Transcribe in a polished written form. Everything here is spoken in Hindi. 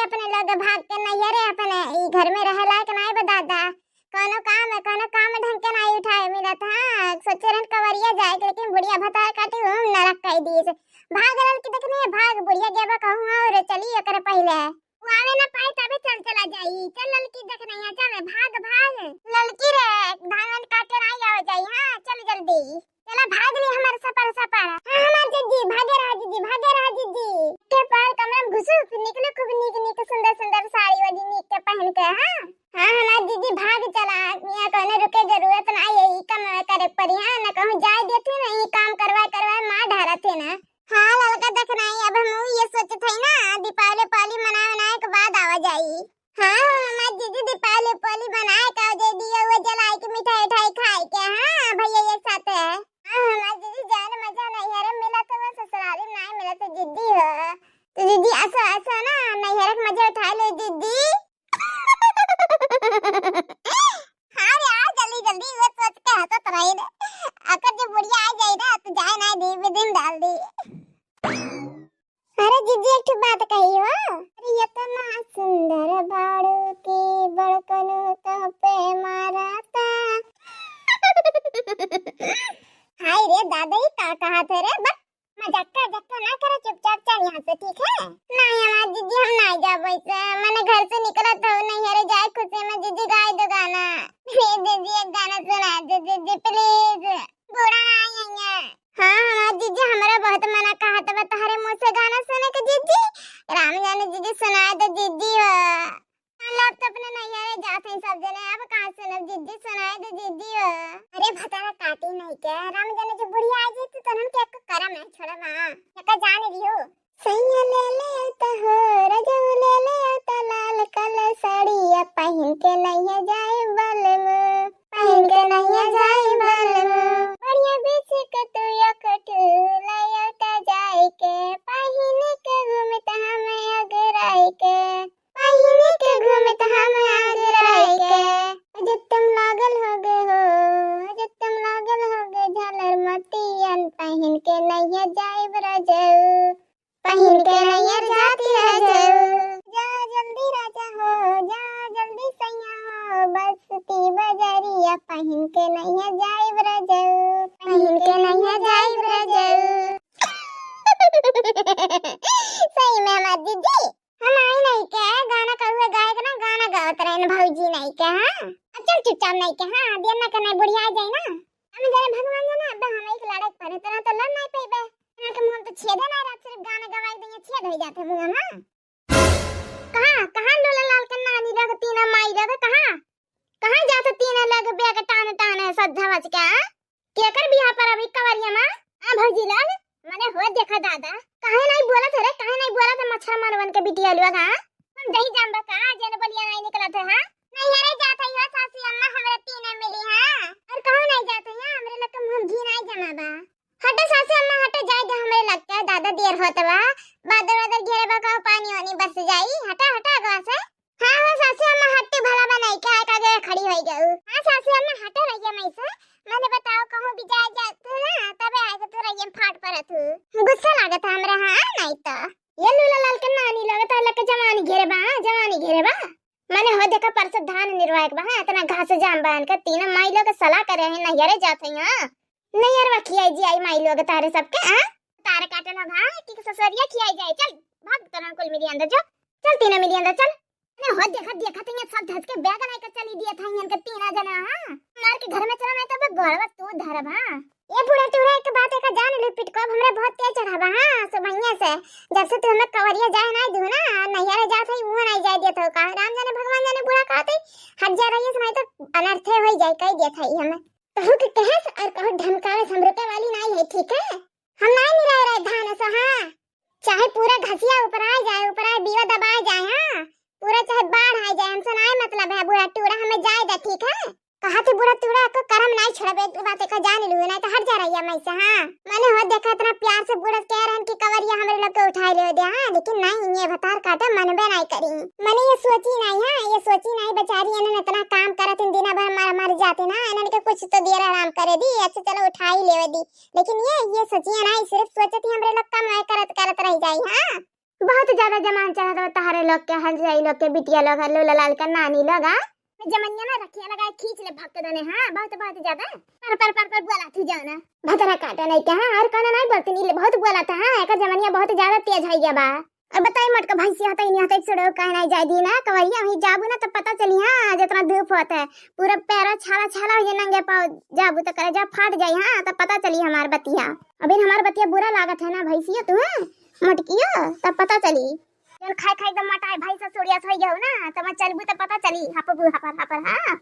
अपने लोग भाग के नैहरे अपने ई घर में रह लायक नहीं बदादा। कोनो काम ढंग के नहीं उठाए मिलत। हां सोचे रहन कवरिया जाए लेकिन बुढ़िया भतार काटी हम नरक कह दिए से भाग रहल की देखनी भाग बुढ़िया गेबा कहूं और चली एकर पहले वो आवे ना पाए तबे चला जाई। चल लड़की देख नहीं आ चल भाग लड़की रे धान काटे नहीं आवे जाई। हां चल जल्दी चला भाग ली हमारे सपर हां हमार जीजी भागे रहा जीजी के पार कमरा में घुसो फिर निकले खूब नीक सुंदर साड़ी वाली नीक के पहन के। हां हमार जीजी भाग चला मियां कहने रुके जरूरत ना यही काम करे पड़ी। हां ना कहूं जाए देते नहीं काम करवाए मां ढारते ना। हां लड़का देख नहीं अब हम ये सोचत है ना दीपावली पाली मनाए के बाद आवा जाई। हां हमार जीजी दीपावली पाली बनाए का दे दिया वो जलाई के मिठाई खाए के। हां भैया एक साथ है। हां हमार जीजी जान मजा नहीं है रे मिला तो ससुराल में नहीं मिला तो जिद्दी है तो दीदी ऐसा ना नैहर के मजे उठा ले दीदी। हां रे आ जल्दी वो सोच के हंसत रही रे अकर जब बुढ़िया आ जाए ना तो जाए ना दी दिन डाल दी। अरे दीदी एक बात कही हो अरे इतना सुंदर बाड़ू की बड़कन तो पे माराता। हाय रे दादा ये का कहा थे रे बस मजाक ना करो चुपचाप चल यहाँ से ठीक है। नहीं हमार दीदी हम नहीं जाबे से मैंने घर से निकला था नहीं अरे जाए खुशी में दीदी गाय दो गाना प्लीज दीदी एक गाना सुना दो दीदी प्लीज बुरा नहीं है। हाँ हमार दीदी हमारा बहुत मना कहा था तुम्हारे मुंह से गाना सुने के दीदी राम जाने दीदी सुनाए दो दीदी हो लोग तो अपने नैहरे जाते हैं सब जने अब कहाँ सुनो दीदी सुनाए दो दीदी हो। अरे भतारा काटी नहीं क्या राम जाने जो बुढ़िया आ गई तो तनन के करम है छोड़ा मां का जान लियो सैया ले तो हो रजू ले तो लाल कलर साड़ी पहन के नहीं जाए बलम पहन के नहीं जाए बलम बढ़िया बीच के तू यकटू ले तो जाए के पहन के घूमत हमें अगराई के पहन के घूमत हम अगराई के जब तुम लागल हो गए झालर मतियन पहन के नहीं जाए बरजऊ पहन के नहीं जाती रजऊ जा जल्दी राजा हो जा जल्दी सैया हो बसती बजरिया पहन के नहीं जाए बरजऊ पहन के नहीं जाए बरजऊ। सही में हमार दीदी हम आई नहीं क्या गाना कहुए गायक ना गाना गावत रहे भौजी नहीं क्या। हां चल चुपचाप नहीं क्या। हां देर ना करना बुढ़िया आ जाए ना हम जरे भगवान जाना अब हम एक लड़क पड़े तना तो लड़ नहीं पेबे ना के मुंह तो छेद ना रात सिर्फ गाना गवाई देंगे छेद हो जाते मुंह में। कहां लोला लाल के नानी लग तीना माई लग कहां जाते तीना लग बेग टान सद्धा बच के केकर बियाह पर अभी कवरिया में आ भौजी लग मैंने हो देखा दादा काहे नहीं बोला थे रे काहे नहीं बोला थे मच्छर मारवन के बिटिया लुआ का हम दही जांबा का जन बलिया नहीं निकला थे। हां नहीं अरे जाते हो सासी अम्मा हमरे तीने मिली। हां और कहूं नहीं जाते हैं हमरे लग हम घी नहीं जमाबा हटे सासी अम्मा हटे जाए दे हमरे लगता है दादा देर होतवा बादल घेरे बा का पानी वानी बस जाई हटा गवा से। हां सासी अम्मा हटे भला बनाई के आगे खड़ी होई गऊ। हां सासी अम्मा हटे रहिए मैं से मैंने बताओ कहूं भी जाते ना तबे आए तो रहिए फाट परत गुस्सा लागत हमरा। हां नहीं तो ये लूला लाल के नानी लगत है लके जवानी घेरे बा मैंने हो देखा परसों धान निर्वाहक बा इतना घास जाम बान का तीन माई लोग सलाह करे हैं नैहरे जाते हैं। हां नैहर खियाई जी आई माई लोग तारे सबके तारे काटे ना भाई कि ससुरिया खियाई जाए चल भाग तना कुल मेरी अंदर जो चल तीन मेरी अंदर चल ने हो देखा तीन सब धस के बैग नहीं का चली दिया था इनके तीन जना। हां मार के घर में चला नहीं तब गड़वा तू धरब। हां ये बुढ़ा टूढ़ा एक बात का जान ले पिट को हमरे बहुत तेज चढ़ावा। हां सो भैया से जब से तू हमें कवरिया जाए ना दू ना नैहरे जात है वो नहीं जाए देत हो का राम जाने भगवान जाने बुढ़ा कहते हट जा रही है नहीं तो अनर्थ हो जाए कह देत है हमें कहू के कहे और कहू धमकावे समरुपे वाली नहीं है ठीक है हम नहीं रह रहे धान से। हां चाहे पूरा घसिया ऊपर आ जाए बीवा दबाए जाए। हां पूरा चाहे बाढ़ आ जाए हमसे नहीं मतलब है बुढ़ा टूढ़ा हमें जाए दे ठीक है कहा थे बुढ़ा टूढ़ा को करम नहीं छोड़बे एक बात का जान लू नहीं तो हट जा रही है मैं से। हां मैंने हो देखा इतना प्यार से बुढ़ा कह रहे हैं कि कवरिया हमरे लोग को उठाई ले दे। हां लेकिन नहीं ये भतार काटे मनबे नहीं करी मैंने ये सोची नहीं। हां ये सोची नहीं बेचारी इन्होंने इतना काम करत दिन भर मर जाते ना इन्होंने के कुछ तो देर आराम करे दी अच्छा चलो उठा ही लेवे दी लेकिन ये सोचिए नहीं सिर्फ सोचती हमरे लोग काम करत रह जाई। हां बहुत ज्यादा जमान चाहत हो तहारे लोग के हर जाई लोग के बिटिया लोग लोला लाल का नानी लोग आ जमनिया ना रखिया लगा खींच ले भक्त दने हां बहुत ज्यादा पर बोला थी जाना भतरा काटा नहीं क्या और कहना नहीं बोलती नी बहुत बोला था हां एक जमनिया बहुत ज्यादा तेज है गया बा और बताई मत का भैंसी हता नहीं हता छोड़ो कह नहीं जाई दी ना कवरिया वही जाबू ना तो पता चली हां जितना धूप होता है पूरा पैरा छाला हो नंगे पाव जाबू तो करे जब फट जाई हां तो पता चली हमार बतिया अभी हमार बतिया बुरा लागत है ना भैंसिया तुम्हें मटकिया तब पता चली जन खाई एकदम मटाई भाई से सोड़िया सही गयो ना तो मैं चलबू तो पता चली हापबू हापर हां